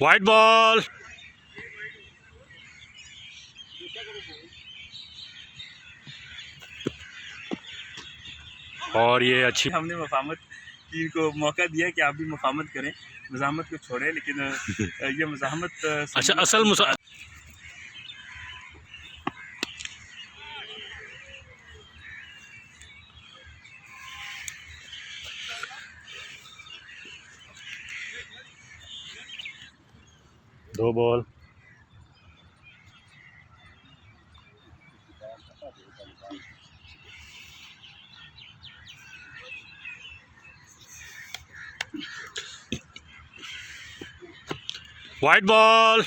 White ball और ये अच्छी हमने मफामत की को मौका दिया कि आप भी मफामत करें, मज़ाहमत को छोड़ें, लेकिन ये मज़ाहमत अच्छा असल दो बॉल वाइट बॉल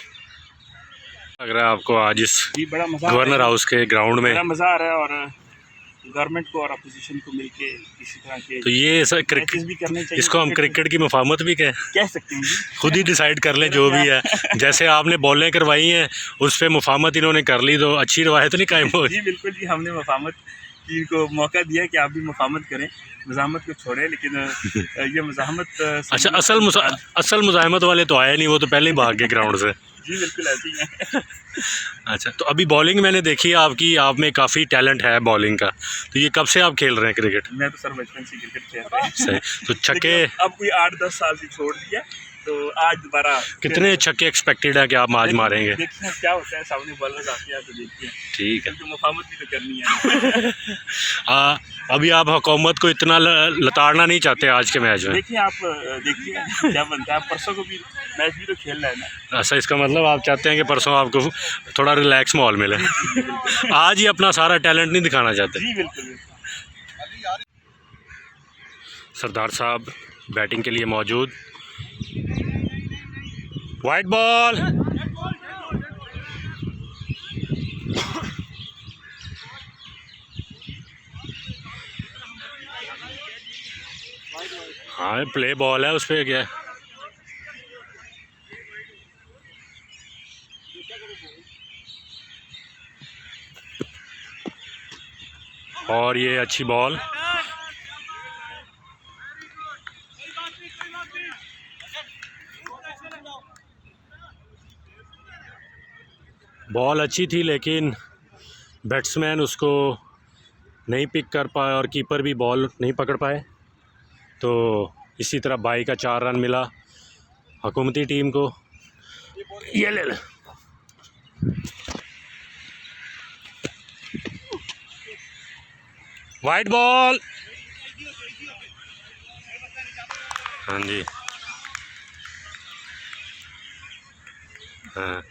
लग रहा है आपको आज इस बड़ा मज़ा गवर्नर हाउस के ग्राउंड में बड़ा मज़ा आ रहा है और गवर्नमेंट को और अपोजिशन को मिलके इसी तरह के तो ये सर मैचेस भी करने चाहिए। इसको हम क्रिकेट की मुफाहमत भी कह सकते हैं जी। खुद ही डिसाइड कर लें जो भी है। जैसे आपने बॉलें करवाई हैं उस पर मुफाहमत इन्होंने कर ली तो अच्छी रवायत नहीं कायम हो। जी बिल्कुल जी, हमने मुफाहमत की को मौका दिया कि आप भी मुफाहमत करें, मज़ाहमत को छोड़ें, लेकिन ये मज़ाहमत अच्छा असल मुज़ाहमत वाले तो आए नहीं, वो तो पहले ही भाग गए ग्राउंड से। जी बिल्कुल ऐसे ही है। अच्छा तो अभी बॉलिंग मैंने देखी आपकी, आप में काफ़ी टैलेंट है बॉलिंग का, तो ये कब से आप खेल रहे हैं क्रिकेट? मैं तो सर बचपन से क्रिकेट खेल रहा हूँ। सही तो छक्के अब कोई 8-10 साल से छोड़ दिया, तो आज दोबारा कितने छक्के एक्सपेक्टेड है कि आप आज मारेंगे? देखिए क्या होता है, सामने बॉलर्स आते हैं तो देखते हैं। ठीक है, तो मुफाहमत भी तो करनी है। अभी आप हुकूमत को इतना लताड़ना नहीं चाहते आज के मैच में? देखिए आप देखिए क्या बनता है, परसों को भी मैच भी तो खेलना है ना। ऐसा इसका मतलब आप चाहते हैं कि परसों आपको थोड़ा रिलैक्स माहौल मिले, आज ही अपना सारा टैलेंट नहीं दिखाना चाहते? जी बिल्कुल। सरदार साहब बैटिंग के लिए मौजूद। वाइट बॉल हाँ प्ले बॉल है, उस पर क्या है? और ये अच्छी बॉल अच्छी थी लेकिन बैट्समैन उसको नहीं पिक कर पाए और कीपर भी बॉल नहीं पकड़ पाए, तो इसी तरह 22 का 4 रन मिला हुकूमती टीम को। ये ले वाइट बॉल। हाँ जी हाँ